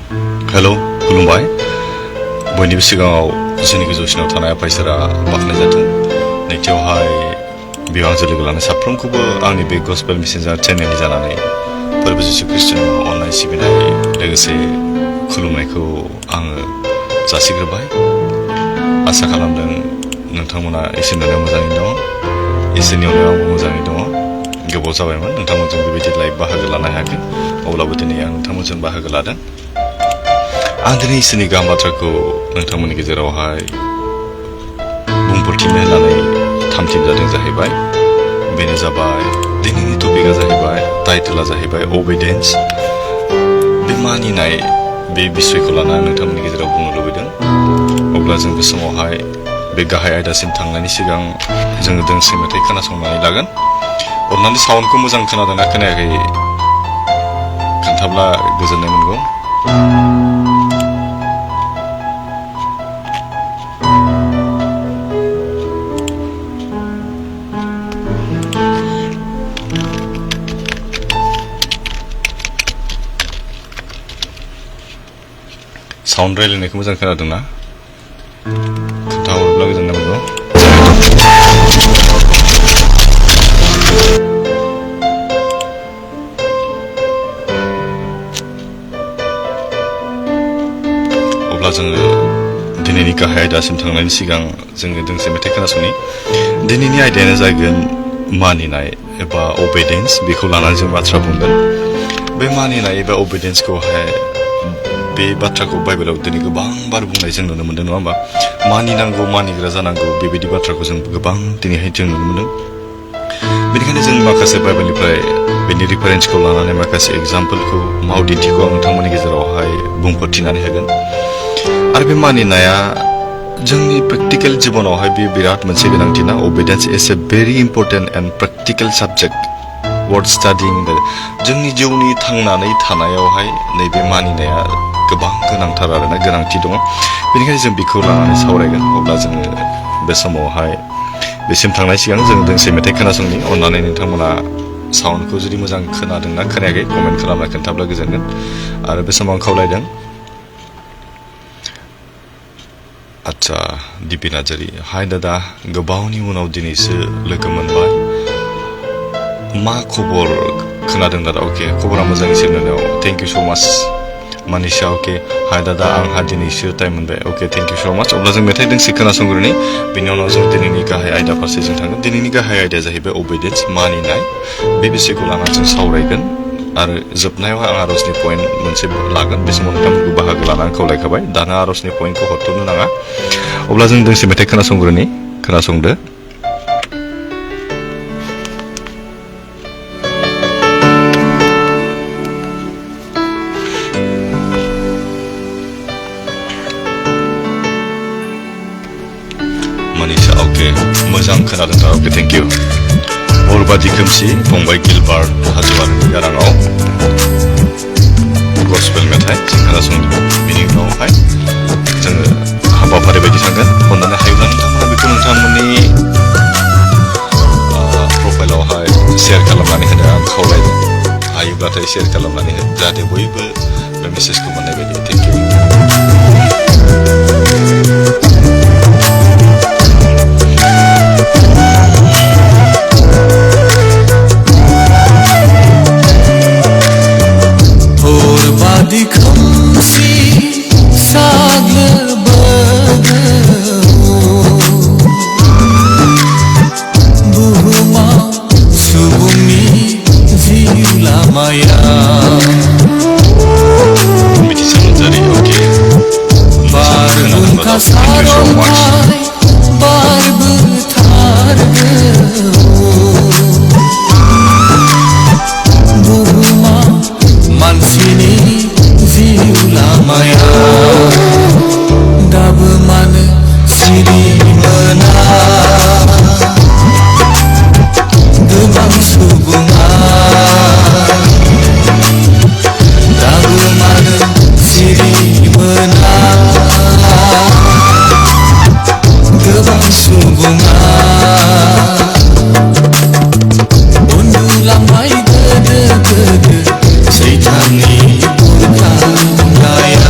hello खुलुमबाय बयनिबो सिगाङाव जोंनि गोजौसिनाव थानाय आफा इसोरा बाख्नाय जाथों नैथियावहाय बेयाव आंजों लोगो लानाय साफ्रोमखौबो आंनि बे गस्पेल मेसेन्जार चेनेलनि जानानै फोरबो जिसु ख्रिस्ट'नि अननाय सिबिनाय लोगोसे खुलुमनायखौ आङो जासिग्रोबाय आसा खालामदों नोंथांमोना इसोरनि मोजाङै दङ इसोरनि अननायाव आंबो मोजाङै दङ गोबाव जाबायमोन नोंथांमोनजों बेबायदि लाइभ बाहागो लानो हायाखै अब्लाबो दिनै आं नोंथांमोनजों बाहागो लादों आं दिनै इसोरनि गाहाम बाथ्राखौ नोंथांमोननि गेजेरावहाय बुंफोरथिनो होननानै थामथिम जादों जाहैबाय बेनो जाबाय दिनैनि टपिकआ जाहैबाय टाइटेला जाहैबाय अबेडेन्स बे मानिनाय बे बिसयखौ लानानै नोंथांमोननि गेजेराव बुंनो लुबैदों अब्ला जों बे समावहाय बे गाहाय आयदासिम थांनायनि सिगां जोङो दोंसे मेथाइ खोनासंनानै लागोन अन्नानै साउन्डखौ मोजां खोनादोंना खोनायाखै खोन्थाब्ला गोजोननाय मोनगौ साउन्ड रायलायनायखौ मोजां खोनादोंना खोन्थाहरोब्ला गोजोननाय मोनगौ अब्ला जोङो दिनैनि गाहाय आयदासिम थांनायनि सिगां जोङो दोंसे मेथाइ खोनासंनि दिनैनि आयदायानो जागोन मानिनाय एबा अबेडेन्स बेखौ लानानै जों बाथ्रा बुंगोन बे मानिनाय एबा अबेडेन्सखौहाय बे बाथ्राखौ बाइबेलाव दिनै गोबां बार बुंनाय जों नुनो मोनदों नङा होमबा मानिनांगौ मानिग्रा जानांगौ बेबायदि बाथ्राखौ जों गोबां दिनैहाय जों नुनो मोनदों बेनिखायनो जों माखासे बाइबेलनिफ्राय बेनि रिफारेन्सखौ लानानै माखासे एग्जाम्पलखौ मावदिन्थिखौ आं नोंथांमोननि गेजेरावहाय बुंफोरथिनानै होगोन आरो बे मानिनाया जोंनि प्रेक्टिकेल जिबनावहाय बे बिराद मोनसे गोनांथिना obedience is a very important and practical subject worth studying जोंनि जिउनि थांनानै थानायावहाय नैबे मानिनाया गोबां गोनांथार आरोना गोनांथि दङ बेनिखायनो जों बेखौ लानानै सावरायगोन अब्ला जोङो बे समावहाय बेसिम थांनाय सिगां जों दोंसे मेथाइ खोनासंनि अन्नानै नोंथांमोना साउन्डखौ जुदि मोजां खोनादोंना खोनायाखै कमेन्ट खालामना खोन्थाब्ला गोजोनगोन आरो बे समाव आं खावलायदों आच्छा दिपि नार्जारी हाय दादा गोबावनि उनाव दिनैसो लोगो मोनबाय मा खबर खोनादों दादा अके खबरा मोजां इसोरनियाव थेंक इउ स' माच मानिसा अके हाय दादा आंहा दिनैसो टाइम मोनबाय अके थेंक इउ स' माच अब्ला जों मेथाइ दोंसे खोनासंग्रोनि बेनि उनाव जों दिनैनि गाहाय आयदा फारसे जों थांगोन दिनैनि गाहाय आयदाया जाहैबाय अबेडेन्स मानिनाय बे बिषयखौ लानानै जों सावरायगोन आरो जोबनायाव आं आरजनि पइन्ट मोनसे लागोन बे समाव नोंथांमोनखौ बाहागो लानानै खावलायखाबाय दाना आरजनि पइन्टखौ हरथ'नो नाङा अब्ला जों दोंसे मेथाइ खोनासंग्रोनि खोनासंदो मानिसा अके मोजां खोनादों दा अके थेंक इउ हरबादि खोमसि फंबाय गिलबार्ट हाजोवारिनि गाराङाव गस्पेल मेथाइ जों खोनासंनि बिनि उनावहाय जोङो हाबाफारि बायदि थांगोन अन्नानै हायोब्ला नोंथांमोना बेखौ नोंथांमोननि प्रफाइलावहाय शेयार खालामनानै होनो आं खावलायदों हायोब्लाथाय शेयार खालामनानै हो जाहाथे बयबो बे मेसेजखौ मोननाय बायदि थेंक इउ Seytanni burkandaya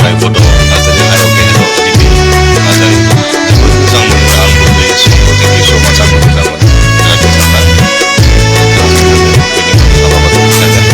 आइबड' नार्जारि आय'गे दिपि नार्जारि जोबोद मोजां मोनो आंबो बे सल'खौ जोंनि समाजाव मोजां मोनो बिराद मोजांथार बेनि हाबाफारि जागोन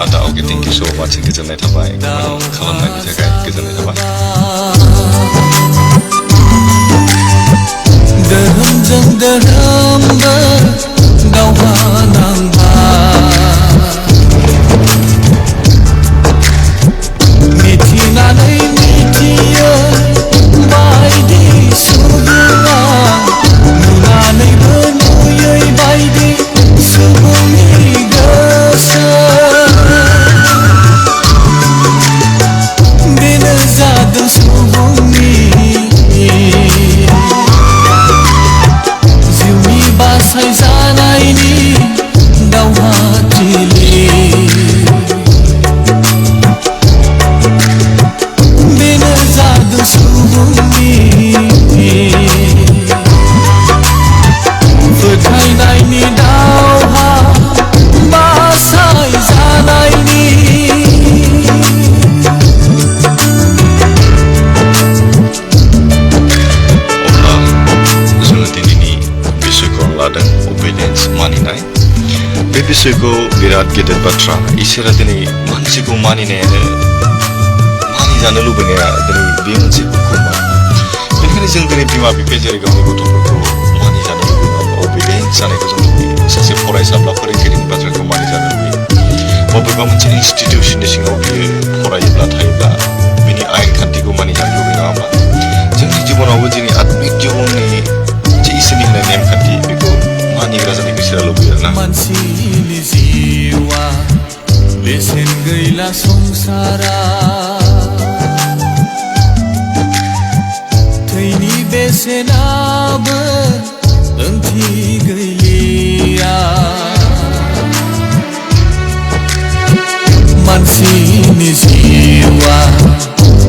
आदा अके थेंक इउ स' माच गोजोननाय थाबाय खालामनायनि थाखाय गोजोननाय थाबाय धोरोमजों धोरोमबो दावहा नांबाय मिथिनानै मिथियै बायदि सुबुङा नुनानैबो नुयै बायदि सुबुंनि गोसो बेनो जादों सुबुंनि जिउनि बासायजानायनि दावहाथिलि बेनो जादों सुबुंनि फोथायनायनि दावहा बासायजानायनि मानिनाय बे बिसयखौ बिराद गेदेर बाथ्रा इसोरा दिनै मानसिखौ मानिनायानो मानिजानो लुबैनाया दिनै बे मोनसे हुकुमा बेनिखायनो जों दिनै बिमा बिफाया जेरै गावनि गथ'फोरखौ मानिजानो लुबैयो अबिडियेन्स जानायखौ जों लुबैयो सासे फरायसाब्ला फोरोंगिरिनि बाथ्राखौ मानिजानो लुबैयो बबेबा मोनसे इनस्टिटिउसननि सिङाव बियो फरायोब्ला थायोब्ला बिनि आयेन खान्थिखौ मानिजानो लुबैयो नङा होमबा जोंनि जिबनावबो दिनै आत्मिक जिबननि जे इसोरनि होनाय नेमखान्थि बेखौ मानिग्रा जानायखौ इसोरा लुबैयो आरोना मानसिनि जिउआ बेसेन गैला संसारा थैनि बेसेनाबो ओंथि गैलिया मानसिनि जिउआ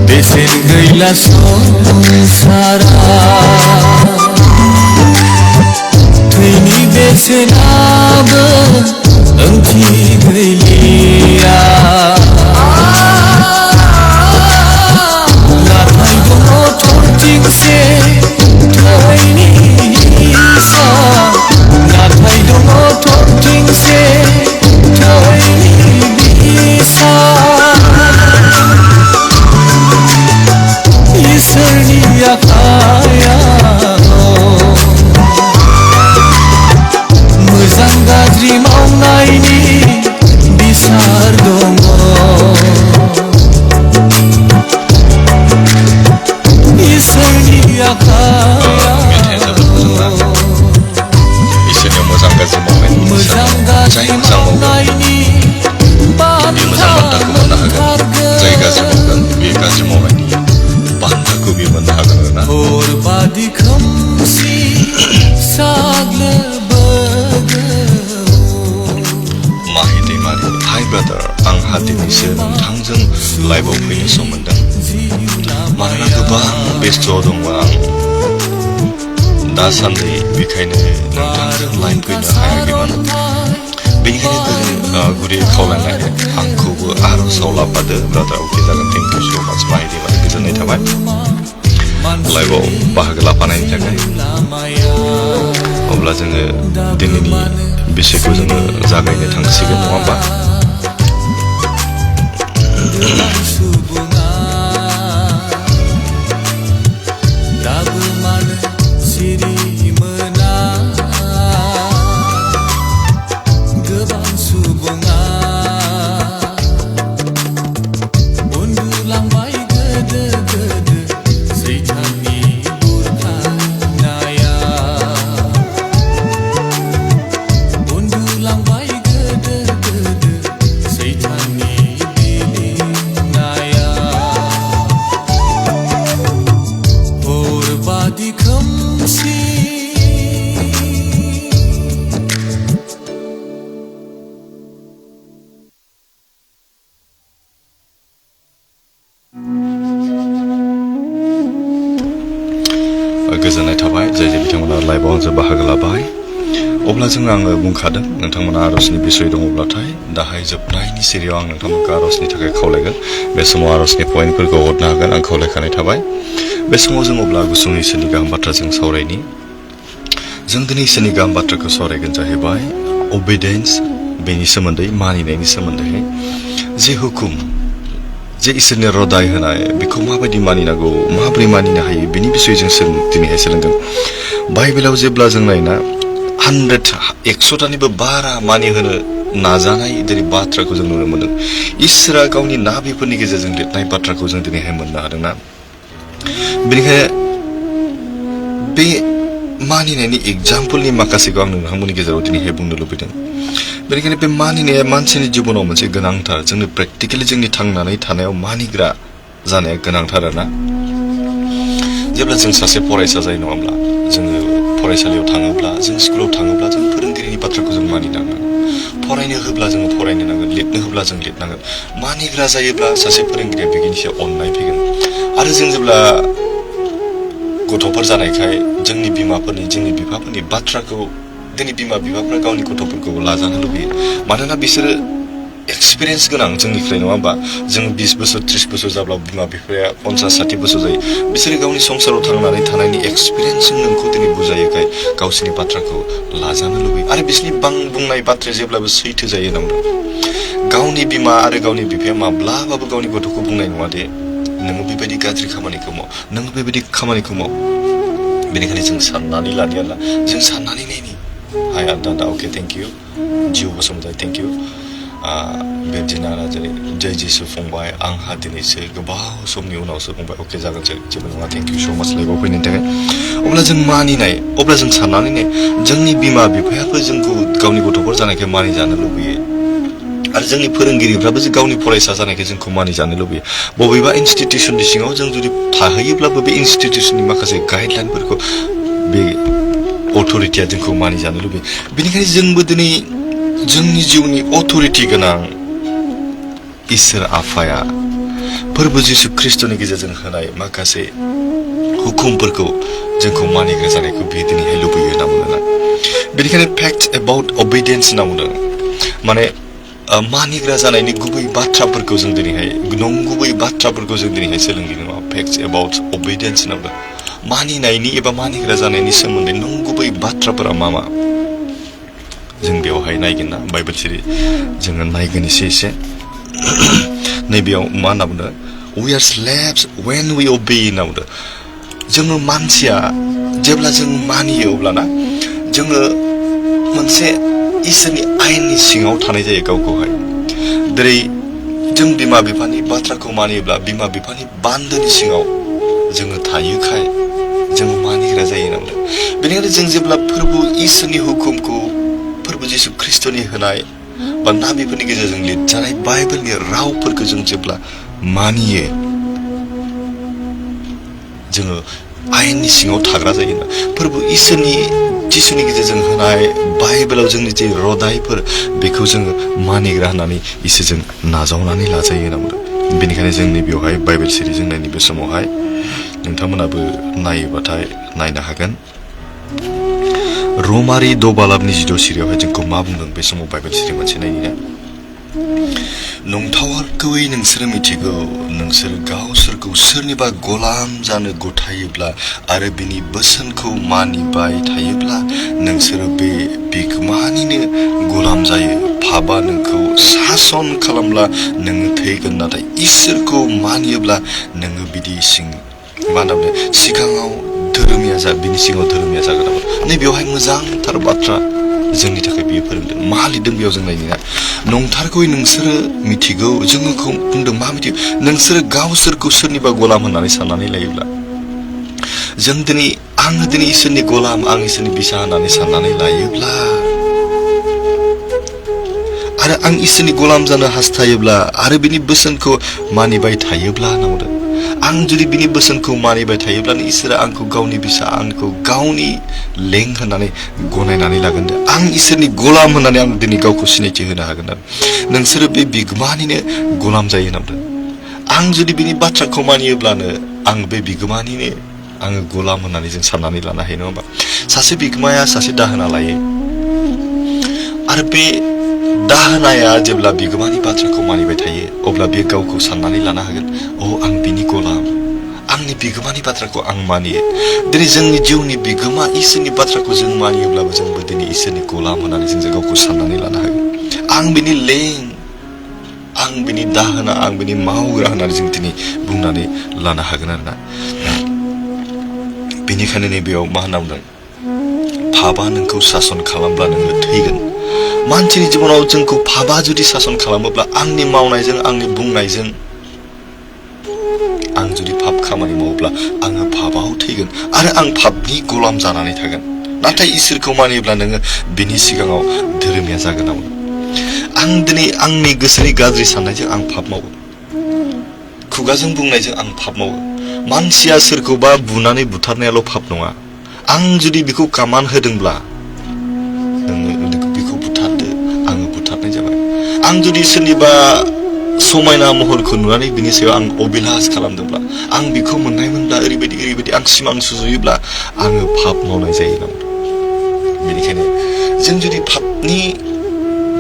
बेसेन गैला संसारा थैनि बेसेनाबो ओंथि गैलिया नाथाय दङ थरथिंसे थैनि हिसाब नाथाय दङ थरथिंसे थैनि हिसाब इसोरनि आखायाव मोजां गाज्रि मावनायनि बिसार दङ इसोरनि आखायाव इसोरनियाव मोजां गाज्रि मावनायनि बान्थाखौ मोननो हागोन जाय गाज्रि मावगोन बे गाज्रि मावनायनि बान्थाखौ बे मोननो हागोन आरोना हरबादि खोमसि माहि दैमारि हाय ब्रादार आंहा दिनैसो नोंथांजों लाइभआव फैनो सम मोनदों मानोना गोबां बेस्थ'आव दङ आं दासान्दि बेखायनो नोंथांजों लाइभ फैनो हायाखैमोन बेनिखायनो गुरै खावलायनाय आंखौबो आर'जाव लाफादो ब्रादार अके जागोन थेंक इउ स' माच माहि दैमारि गोजोननाय थाबाय लाइभआव बाहागो लाफानायनि थाखाय अब्ला जोङो दिनैनि बिषयखौ जोङो जागायनो थांसिगोन नङा होमबा लाइभआव आंजों बाहागो लाबाय अब्ला जों आङो बुंखादों नोंथांमोना आरजनि बिसय दङब्लाथाय दाहाय जोबनायनि सिरियाव आं नोंथांमोनखौ आरजनि थाखाय खावलायगोन बे समाव आरजनि पइन्टफोरखौ हरनो हागोन आं खावलायखानाय थाबाय बे समाव जों अब्ला गुसुङै इसोरनि गाहाम बाथ्रा जों सावरायनि जों दिनै इसोरनि गाहाम बाथ्राखौ सावरायगोन जाहैबाय ओबेडिएन्स बेनि सोमोन्दै मानिनायनि सोमोन्दै जे हुकुम जे इसोरनि रदाय होनाय बेखौ माबायदि मानिनांगौ माबोरै मानिनो हायो बेनि बिसय जों दिनैहाय सोलोंगोन बाइबेलाव जेब्ला जों नायना 100टानिबो बारा मानिहोनो नाजानाय दिनै बाथ्राखौ जों नुनो मोनदों इसोरा गावनि नाबिफोरनि गेजेरजों लिरनाय बाथ्राखौ जों दिनैहाय मोननो हादोंना बेनिखायनो बे मानिनायनि एग्जाम्पलनि माखासेखौ आं नोंथांमोननि गेजेराव दिनैहाय बुंनो लुबैदों बेनिखायनो बे मानिनाया मानसिनि जिबनाव मोनसे गोनांथार जोंनि प्रेक्टिकेलि जोंनि थांनानै थानायाव मानिग्रा जानाया गोनांथार आरोना जेब्ला जों सासे फरायसा जायो नङाब्ला जोङो फरायसालियाव थाङोब्ला जों स्कुलाव थाङोब्ला जों फोरोंगिरिनि बाथ्राखौ जों मानिनांगोन फरायनो होब्ला जोङो फरायनो नांगोन लिरनो होब्ला जों लिरनांगोन मानिग्रा जायोब्ला सासे फोरोंगिरिया बेनि सायाव अननाय फैगोन आरो जों जेब्ला गथ'फोर जानायखाय जोंनि बिमाफोरनि जोंनि बिफाफोरनि बाथ्राखौ दिनै बिमा बिफाफ्रा गावनि गथ'फोरखौ लाजानो लुबैयो मानोना बिसोरो एक्सपिरियेन्स गोनां जोंनिफ्राय नङा होमबा जों 20 बोसोर 30 बोसोर जाब्ला बिमा बिफाया 50-60 बोसोर जायो बिसोरो गावनि संसाराव थांनानै थानायनि एक्सपिरियेन्सजों नोंखौ दिनै बुजायोखाय गावसोरनि बाथ्राखौ लाजानो लुबैयो आरो बिसोरनि बुंनाय बाथ्राया जेब्लाबो सैथो जायो होनना गावनि बिमा आरो गावनि बिफाया माब्लाबाबो गावनि गथ'खौ बुंनाय नङा दे नोङो बेबायदि गाज्रि खामानिखौ माव नोङो बेबायदि खामानिखौ माव बेनिखायनो जों साननानै लानो आरोना जों साननानै नायनि हाय आदा अके थेंक इउ जिउ बसुमतारी थेंक इउ बेदिना जेरै जय जिसु फंबाय आंहा दिनैसो गोबाव समनि उनावसो फंबाय अके जागोन जेबो नङा थेंक इउ स माच लाइभआव फैनायनि थाखाय अब्ला जों मानिनाय अब्ला जों साननानै नाय जोंनि बिमा बिफायाबो जोंखौ गावनि गथ'फोर जानायखाय मानिजानो लुबैयो आरो जोंनि फोरोंगिरिफ्राबो गावनि फरायसा जानायखाय जोंखौ मानिजानो लुबैयो बबेबा इनस्टिट्यूशननि सिङाव जों जुदि थाहैयोब्लाबो बे इनस्टिट्यूशननि माखासे गाइडलाइनफोरखौ बे अथरिटिया जोंखौ मानिजानो लुबैयो बेनिखायनो जोंबो दिनै जोंनि जिउनि अथरिटि गोनां इसोर आफाया फोरबो जिसु ख्रिस्टनि गेजेरजों होनाय माखासे हुकुमफोरखौ जोंखौ मानिग्रा जानायखौ बे दिनैहाय लुबैयो होनना बुङोना बेनिखायनो फेक्ट एबाउट ओबेडिएन्स होनना बुंदों माने मानिग्रा जानायनि गुबै बाथ्राफोरखौ जों दिनैहाय नंगुबै बाथ्राफोरखौ जों दिनैहाय सोलोंदों नङा फेक्ट एबाउट ओबेडिएन्स होनना बुंदों मानिनायनि एबा मानिग्रा जानायनि सोमोन्दै नंगुबै बाथ्राफोरा मा जों बेवहाय नायगोन ना बाइबेल सिरि जोङो नायगोन एसे नैबेयाव मा होनना बुंदों we are slaves when we obey होनना बुंदों जोङो मानसिया जेब्ला जों मानियो अब्लाना जोङो मोनसे इसोरनि आयेननि सिङाव थानाय जायो गावखौहाय जेरै जों बिमा बिफानि बाथ्राखौ मानियोब्ला बिमा बिफानि बान्दोनि सिङाव जोङो थायोखाय जोङो मानिग्रा जायो होनना बुंदों बेनिखायनो जों जेब्ला फोरबो इसोरनि हुकुमखौ फोरबो जिसु ख्रिस्टनि होनाय बा नाबिफोरनि गेजेरजों लिरजानाय बाइबेलनि रावफोरखौ जों जेब्ला मानियो जोङो आयेननि सिङाव थाग्रा जायो फोरबो इसोरनि जिसुनि गेजेरजों होनाय बाइबेलाव जोंनि जे रदायफोर बेखौ जोङो मानिग्रा होननानै इसोरजों नाजावनानै लाजायो होनना बुंदों बेनिखायनो जोंनि बेवहाय बाइबेल सिरि जों नायनि बे समावहाय नोंथांमोनाबो नायोबाथाय नायनो हागोन रमारि 6:16 सिरियावहाय जोंखौ मा बुंदों बे समाव बाइबेल सिरि मोनसे नायनिना नंथावगौयै नोंसोरो मिथिगौ नोंसोर गावसोरखौ सोरनिबा गलाम जानो गथायोब्ला आरो बिनि बोसोनखौ मानिबाय थायोब्ला नोंसोरो बे बिगोमानिनो गलाम जायो पापआ नोंखौ सासन खालामब्ला नोङो थैगोन नाथाय इसोरखौ मानियोब्ला नोङो बिदि मा होनना बुङो सिगाङाव धोरोमिया बिनि सिगाङाव धोरोमिया जागोन नैबेयावहाय मोजांथार बाथ्रा जोंनि थाखाय बियो फोरोंदों मा लिरदों बेयाव जों नायनिना नंथारगौयै नोंसोरो मिथिगौ जोंखौ बुंदों मा मिथिगौ नोंसोरो गावसोरखौ सोरनिबा गलाम होननानै साननानै लायोब्ला जों आङो दिनै इसोरनि गलाम आं इसोरनि बिसा होननानै साननानै लायोब्ला आरो आं इसोरनि गलाम जानो हास्थायोब्ला आरो बिनि बोसोनखौ मानिबाय थायोब्ला होनना बुंदों आं जुदि बिनि बोसोनखौ मानिबाय थायोब्लानो इसोरा आंखौ गावनि बिसा आंखौ गावनि लें होननानै गनायनानै लागोन आं इसोरनि गलाम होननानै आं दिनै गावखौ सिनायथि होनो हागोन नोंसोरो बे बिगोमानिनो गलाम जायो होनना बुंदों आं जुदि बिनि बाथ्राखौ मानियोब्लानो आं बे बिगोमानिनो आङो गुलाम होननानै जों साननानै लानो हायो नङा होमबा सासे बिगोमाया सासे दाहोना लायो आरो बे दाहोनाया जेब्ला बिगोमानि बाथ्राखौ मानिबाय थायो अब्ला बे गावखौ साननानै लानो हागोन आं बिनि गुलाम आंनि बिगोमानि बाथ्राखौ आं मानियो दिनै जोंनि जिउनि बिगोमा इसोरनि बाथ्राखौ जों मानियोब्लाबो जोंबो दिनै इसोरनि गुलाम होननानै जों गावखौ साननानै लानो हागोन आं बिनि लें आं बिनि दाहोना आं बिनि मावग्रा होननानै जों दिनै बुंनानै लानो हागोन आरोना बेनिखायनो नैबेयाव मा होनना बुंदों पापा नोंखौ सासन खालामब्ला नोङो थैगोन मानसिनि जिबनाव जोंखौ पापा जुदि सासन खालामोब्ला आंनि मावनायजों आंनि बुंनायजों आं जुदि पाप खामानि मावोब्ला आङो पापाव थैगोन आरो आं पापनि गलाम जानानै थागोन नाथाय इसोरखौ मानियोब्ला नोङो बिनि सिगाङाव धोरोमिया जागोन नामा आं दिनै आंनि गोसोनि गाज्रि साननायजों आं पाप मावो खुगाजों बुंनायजों आं पाप मावो मानसिया सोरखौबा बुनानै बुथारनायाल' पाप नङा आं जुदि बेखौ कामान होदोंब्ला नोङो बेखौ बुथारदो आङो बुथारनाय जाबाय आं जुदि सोरनिबा समायना महरखौ नुनानै बिनि सायाव आं अबिलास खालामदोंब्ला आं बेखौ मोननायमोनब्ला ओरैबायदि आं सिमां सुजुयोब्ला आङो पाप मावनाय जायो नामा बेनिखायनो जों जुदि पापनि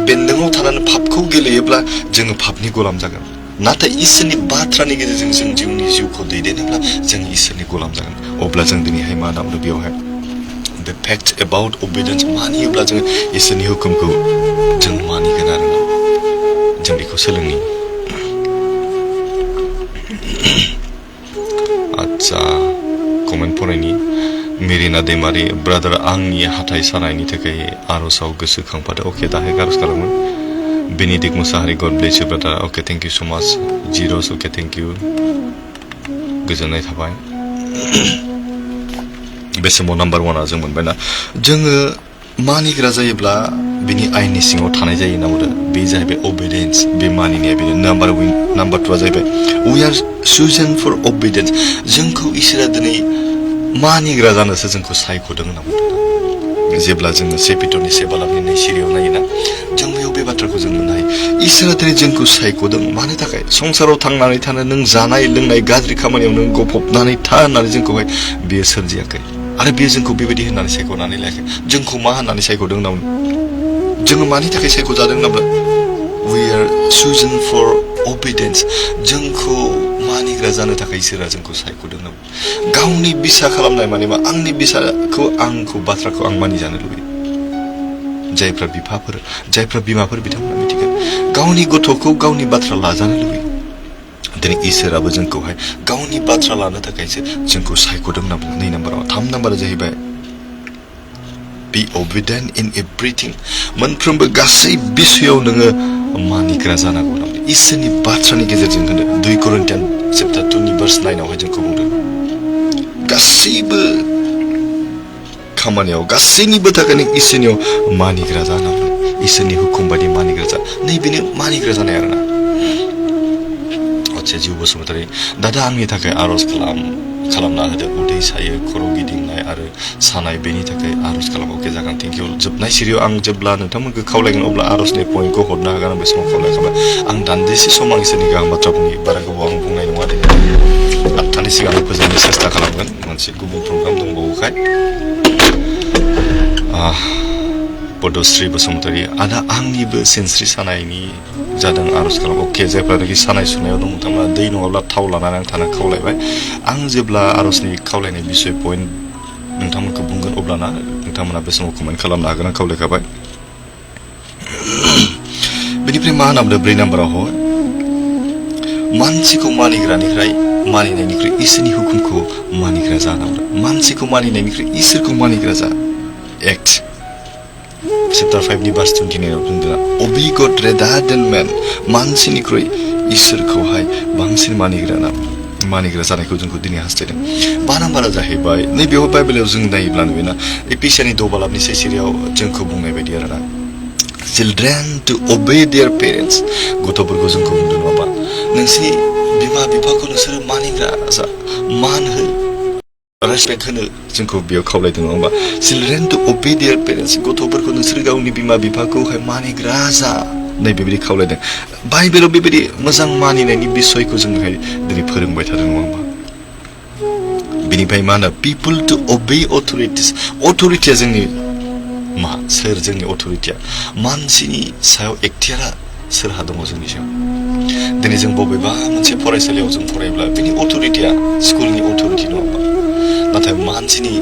बेन्दोङाव थानानै पापखौ गेलेयोब्ला जोङो पापनि गलाम जागोन नाथाय इसोरनि बाथ्रानि गेजेरजों जों जिउनि जिउखौ दैदेनोब्ला जों इसोरनि गलाम जागोन अब्ला जों दिनैहाय मा होनना बेयावहाय the fact about obedience मानियोब्ला जों इसोरनि हुकुमखौ जों मानिगोन आरोना जों बेखौ सोलोंनि आच्छा कमेन्ट फरायनि मेरिना दैमारि ब्रादार आंनि हाथाइ सानायनि थाखाय आर'जआव गोसोखांफादो अके दाहाय आर'ज खालामो बेनिदिक मुसाहारि God bless you brother okay thank you so much जिर'स okay thank U गोजोननाय थाबाय बे समाव नाम्बार वानआ जों मोनबायना जोङो मानिग्रा जायोब्ला बिनि आयेननि सिङाव थानाय जायो ना बे जाहैबाय अबिडियेन्स बे मानिनाया बेनो नाम्बार टुआ जाहैबाय वी आर चुजन फर अबिडियेन्स जोंखौ इसोरा दिनै मानिग्रा जानोसो जोंखौ सायख'दों होनना बुंदों जेब्ला जोङो से पिटरनि 7:9 सिरियाव नायोना जों बेयाव बे बाथ्राखौ जों मोननो हायो इसोरा दिनै जोंखौ सायख'दों मानो थाखाय संसाराव थांनानै थानो नों जानाय लोंनाय गाज्रि खामानियाव नों गफबनानै था होननानै जोंखौहाय बेयो सोरजियाखै आरो बेयो जोंखौ बेबायदि होननानै सायख'नानै लायाखै जोंखौ मा होननानै सायख'दों होनना जोङो मानि थाखाय सायख'जादों होनब्ला we are chosen for obedience जोंखौ मानिग्रा जानो थाखाय इसोरा जोंखौ सायख'दों गावनि बिसा खालामनाय माने मा आंनि बिसाखौ आंखौ बाथ्राखौ आं मानिजानो लुबैयो जायफ्रा बिमाफोर बिथांमोना मिथिगोन गावनि गथ'खौ गावनि बाथ्रा लाजानो लुबैयो दिनै इसोराबो जोंखौहाय गावनि बाथ्रा लानो थाखायसो जोंखौ सायख'दों होनना बुङो 2 नाम्बाराव 3 नाम्बारा जाहैबाय be obedient in everything मोनफ्रोमबो गासै बिसयाव नोङो मानिग्रा जानांगौ नामा इसोरनि बाथ्रानि गेजेरजों होनो 2 Corinthians chapter 2 verse 9 आवहाय जोंखौ बुंदों गासैबो खामानियाव गासैनिबो थाखाय नों इसोरनियाव मानिग्रा जानांगौ इसोरनि हुकुम बायदि मानिग्रा जा नैबेनो मानिग्रा जानाय आरोना आच्छा जिउ बसुमतारी दादा आंनि थाखाय आर'ज खालामना होदो उदै सायो खर' गिदिंनाय आरो सानाय बेनि थाखाय आर'ज खालाम अके जागोन थेंक इउ जोबनाय सिरियाव आं जेब्ला नोंथांमोनखौ खावलायगोन अब्ला आर'जनि पइन्टखौ हरनो हागोन आं बे समाव खावलायखाबाय आं दान्दिसे सम आं इसोरनि गाहाम बाथ्रा बुंनि बारा गोबाव आं बुंनाय नङा दिनै 8थानि सिगां फोजोबनो सेस्था खालामगोन मोनसे गुबुन प्रग्राम दंबावोखाय पदश्री बसुमतारी आदा आंनिबो सिनस्रि सानायनि जादों आर'ज खालाम अके जायफ्रानोखि सानाय सुनायाव दं नोंथांमोना दै नङाब्ला थाव लानानै आं थानो खावलायबाय आं जेब्ला आर'जनि खावलायनाय बिसय पइन्ट नोंथांमोनखौ बुंगोन अब्लाना नोंथांमोना बे समाव कमेन्ट खालामनो हागोन आं खावलायखाबाय बेनिफ्राय मा होनना बुंदों 4 नाम्बाराव मानसिखौ मानिनायनिख्रुइ इसोरनि हुकुमखौ मानिग्रा जानांगौ मानसिखौ मानिनायनिख्रुइ इसोरखौ मानिग्रा जा एक्ट chapter 5 verse 29 बुंदों obey God rather than man मानसिनिख्रुइ इसोरखौहाय बांसिन मानिग्रा जानायखौ जोंखौ दिनै हास्थायदों 5 नाम्बारा जाहैबाय नैबेयाव बाइबेलाव जों नायोब्ला नुयोना एफिसियानि 2 सेसिरियाव जोंखौ बुंनाय बायदि आरोना children to obey their parents गथ'फोरखौ जोंखौ बुंदों नङाबा नोंसिनि बिमा बिफाखौ नोंसोरो मानिग्रा जा मान हो रेसपेक्ट होनो जोंखौ बेयाव खावलायदों नङा होमबा children to obey their parents गथ'फोरखौ नोंसोर गावनि बिमा बिफाखौहाय मानिग्रा जा नैबेबायदि खावलायदों बाइबेलाव बेबायदि मोजां मानिनायनि बिसयखौ जोंहाय दिनै फोरोंबाय थादों नङा होमबा बेनिफ्राय मा होनो people to obey authorities authorityया जोंनि मा सोर जोंनि authorityया मानसिनि सायाव एक्टियारा सोरहा दङ जोंनि सायाव दिनै जों बबेबा मोनसे फरायसालियाव जों फरायब्ला बिनि authorityया स्कुलनि authority नङा नाथाय मानसिनि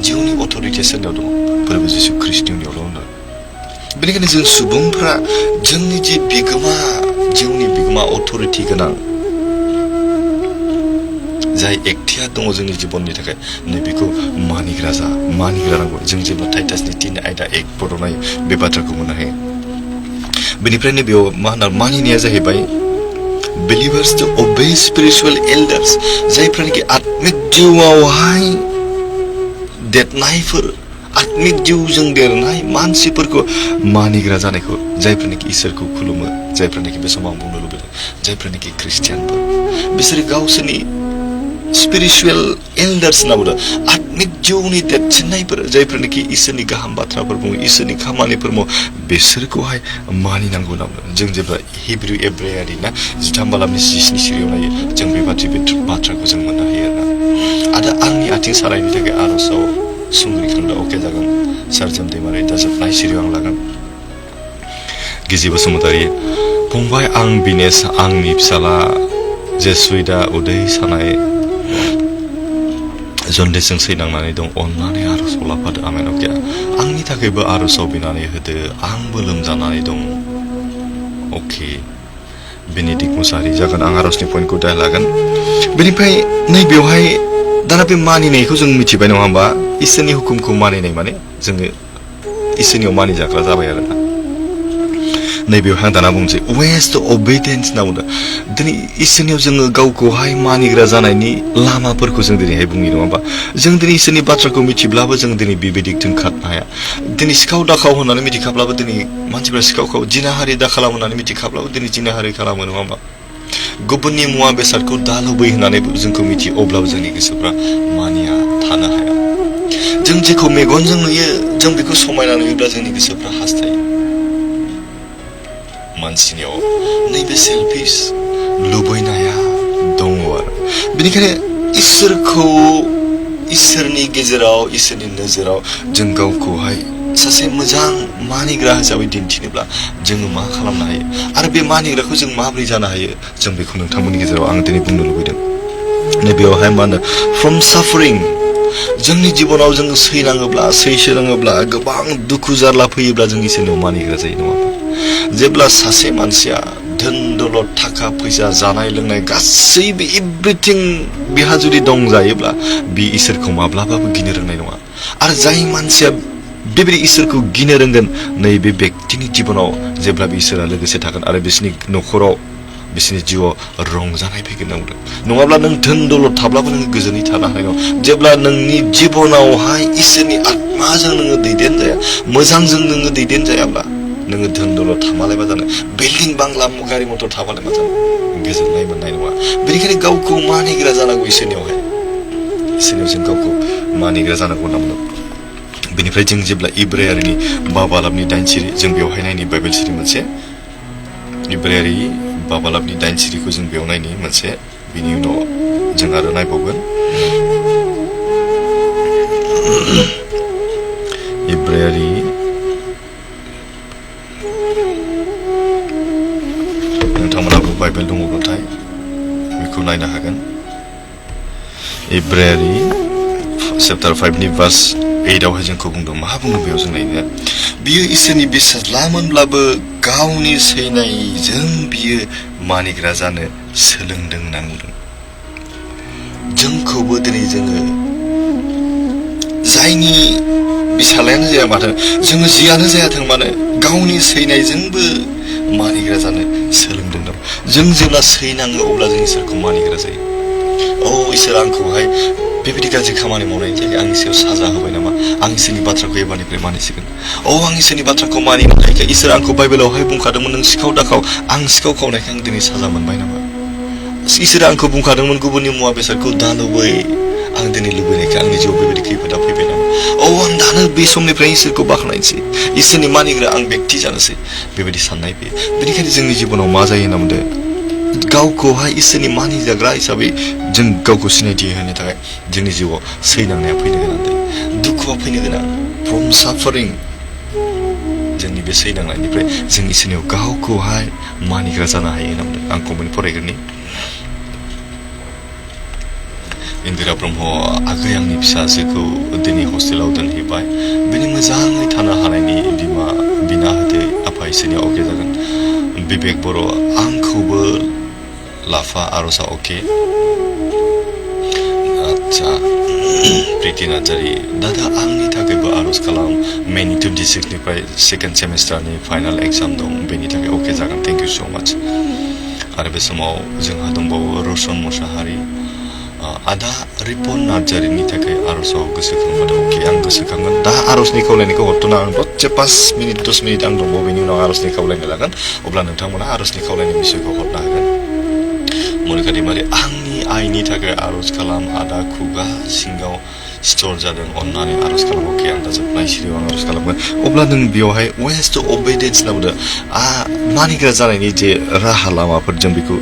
जिउनि authorityया सोरनियाव दङ प्रभु जिसु ख्रीष्टनियावल' दङ बेनिखायनो जों सुबुंफ्रा जोंनि जे बिगोमा जिउनि बिगोमा authority गोनां जाय एक्टिया दङ जोंनि जिबननि थाखाय नैबेखौ मानिग्रा नांगौ जों जेब्ला टाइटासनि 3 आयदा 1 पदआव नायो बे बाथ्राखौ मोननो हायो बेनिफ्राय नैबेयाव मा होनो मानिनाया जाहैबाय believers to obey spiritual elders जायफ्रानोखि आत्मिक जिउआवहाय देरनायफोर आत्मिक जिउजों देरनाय मानसिफोरखौ मानिग्रा जानायखौ जायफ्रानोखि इसोरखौ खुलुमो जायफ्रानोखि बे समाव बुंनो लुबैदों जायफ्रानोखि ख्रिस्टियानफोर बिसोर गावसोरनि स्पिरिचुअल एल्डार्स होनना बुङो आत्मिक जिउनि देरसिननायफोर जायफ्रानोखि इसोरनि गाहाम बाथ्राफोर बुङो इसोरनि खामानिफोर मावो बिसोरखौहाय मानिनांगौ होनना बुङो जों जेब्ला हिब्रु एब्रायारि ना 13 बालामनि 17 सिरियाव नायो जों बे बाथ्राखौ जों मोननो हायो आरो आंनि आथिं सारायनि थाखाय आर'जआव सुंग्रिखांदा अके जागोन सारजों दैमारि दाजाबनाय सिरियाव आं लागोन गिजि बसुमतारी फंबाय आं बिनेश आंनि फिसाला जेसुइदा उदै सानाय जन्दिसजों सैनांनानै दं अननानै आर'जआव लाफादो आमेन अके आंनि थाखायबो आर'जआव बिनानै होदो आंबो लोमजानानै दं अके बेनेडिक्ट मुसाहारि जागोन आं आर'जनि पइन्टखौ दा लागोन बेनिफ्राय नैबेवहाय दाना बे मानिनायखौ जों मिथिबाय नङा होमबा इसोरनि हुकुमखौ मानिनाय माने जोङो इसोरनियाव मानिजाग्रा जाबाय आरोना नैबेवहाय दाना बुंसै ways to obedience होनना बुंदों दिनै इसोरनियाव जोङो गावखौहाय मानिग्रा जानायनि लामाफोरखौ जों दिनैहाय बुंनि नङा होमबा जों दिनै इसोरनि बाथ्राखौ मिथिब्लाबो जों दिनै बेबायदि जों खारनो हाया दिनै सिखाव दाखाव होननानै मिथिखाब्लाबो दिनै मानसिफ्रा सिखावखौ जिनाहारि दा खालाम होननानै मिथिखाब्लाबो दिनै जिनाहारि खालामो नङा होमबा गुबुननि मुवा बेसादखौ दा लुबै होननानै जोंखौ मिथियो अब्लाबो जोंनि गोसोफ्रा मानिया थानो हाया जों जेखौ मेगनजों नुयो जों बेखौ समायना नुयोब्ला जोंनि गोसोफ्रा हास्थायो मानसिनियाव नैबे सेल्फिश लुबैनाया दङ आरो बेनिखायनो इसोरनि गेजेराव इसोरनि नोजोराव जों गावखौहाय सासे मोजां मानिग्रा हिसाबै दिन्थिनोब्ला जोङो मा खालामनो हायो आरो बे मानिग्राखौ जों माबोरै जानो हायो जों बेखौ नोंथांमोननि गेजेराव आं दिनै बुंनो लुबैदों नैबेयावहाय मा होनो फ्रम साफारिं जोंनि जिबनाव जों सैनाङोब्ला गोबां दुखु जारला फैयोब्ला जों इसोरनियाव मानिग्रा जायो नङा जेब्ला सासे मानसिया धोन दौलत थाखा फैसा जानाय लोंनाय गासैबो एभ्रिथिं बिहा जुदि दंजायोब्ला बे इसोरखौ माब्लाबाबो गिनो रोंनाय नङा आरो जाय मानसिया बेबायदि इसोरखौ गिनो रोंगोन नैबे व्यक्तिनि जिबनाव जेब्ला बे इसोरा लोगोसे थागोन आरो बिसोरनि न'खराव बिसोरनि जिउआव रंजानाय फैगोन नांगौ नङाब्ला नों धोन दौलत थाब्लाबो नों गोजोनै थानो हानाय नङा जेब्ला नोंनि जिबनावहाय इसोरनि आत्माजों नोङो दैदेन जाया मोजांजों नोङो दैदेन जायाब्ला नोङो धोन दौलत थामालाय मा जानो बिल्डिं बांला गारि मटर थाबालाय मा जानो गोजोननाय मोननाय नङा बेनिखायनो गावखौ मानिग्रा जानांगौ इसोरनियाव जों गावखौ मानिग्रा जानांगौ होनना बुंदों बेनिफ्राय जों जेब्ला इब्रायारिनि बाबालाबनि 8 सिरि जों बेवहाय नायनि बाइबेल सिरि मोनसे इब्रायारि बाबालाबनि 8 सिरिखौ जों बेयाव नायनि मोनसे बिनि उनाव जों आरो नायबावगोन इब्रायारि नोंथांमोनाबो बाइबेल दङब्लाथाय बेखौ नायनो हागोन इब्रायारि चैप्टार 5 नि भार्स 8 आवहाय जोंखौ बुंदों मा बुंदों बेयाव जों नायनो बियो इसोरनि बेसादलामोनब्लाबो गावनि सैनायजों बियो मानिग्रा जानो सोलोंदों होनना बुंदों जोंखौबो दिनै जोङो जायनि बिसालायानो जाया माथो जोङो जियानो जायाथों मानो गावनि सैनायजोंबो मानिग्रा जानो सोलोंदों जों जेब्ला सैनाङो अब्ला जों इसोरखौ मानिग्रा जायो इसोर आंखौहाय बेबायदि गाज्रि खामानि मावनायनि थाखाय आंनि सायाव साजा होबाय नामा आं इसोरनि बाथ्राखौ एबारनिफ्राय मानिसिगोन आं इसोरनि बाथ्राखौ मानिनो थाखाय इसोर आंखौ बाइबेलावहाय बुंखादोंमोन नों सिखाव दाखाव आं सिखाव खावनायखाय आं दिनै साजा मोनबाय नामा इसोर आंखौ बुंखादोंमोन गुबुननि मुवा बेसादखौ दा लुबै आं दिनै लुबैनायखाय आंनि जिउआव बेबायदि खैफोदा फैबाय नामा आं दानो बे समनिफ्राय इसोरखौ बाख्नायनोसै इसोरनि मानिग्रा आं व्यक्ति जानोसै बेबायदि साननाय फैयो बेनिखायनो जोंनि जिबनाव मा जायो होनना बुंदों गावखौहाय इसोरनि मानिजाग्रा हिसाबै जों गावखौ सिनायथि होनो थाखाय जोंनि जिउआव सैनांनाया फैनो गोनां जायो दुखुआ फैनो गोनां फ्रम साफारिं जोंनि बे सैनांनायनिफ्राय जों इसोरनियाव गावखौहाय मानिग्रा जानो हायो होनना बुंदों आं कमेन्ट फरायग्रोनि इन्दिरा ब्रह्म आगै आंनि फिसाजोखौ दिनै हस्टेलाव दोनहैबाय बिनि मोजाङै थानो हानायनि बिमा बिना होदो आफा इसोरनियाव अके जागोन बिबेक बर' आंखौबो लाफा आर'जआ अके आच्छा प्रिति नार्जारि दादा आंनि थाखायबो आर'ज खालाम मेनि 26 निफ्राय सेकेन्ड सेमिस्टारनि फाइनाल एग्जाम दं बेनि थाखाय अके जागोन थेंक इउ स' माच आरो बे समाव जोंहा दंबावो रसन मुसाहारि आदा रिपन नार्जारिनि थाखाय आर'जआव गोसोखांबोदों अके आं गोसोखांगोन दा आर'जनि खावलायनायखौ हरथ'ना आं दसे 5 मिनिट 10 मिनिट आं दंबावो बेनि उनाव आर'जनि खावलायनाय लागोन अब्ला नोंथांमोना आर'जनि खावलायनाय बिसयखौ हरनो हागोन मनिका दैमारि आंनि आइनि थाखाय आर'ज खालाम आदा खुगा सिङाव सिथर जादों अननानै आर'ज खालाम अके आं दा जोबनाय सिरियाव आं आर'ज खालामगोन अब्ला नों बेवहाय वेस्ट अफ अबेडेन्स होनना बुंदों मानिग्रा जानायनि जे राहा लामाफोर जों बेखौ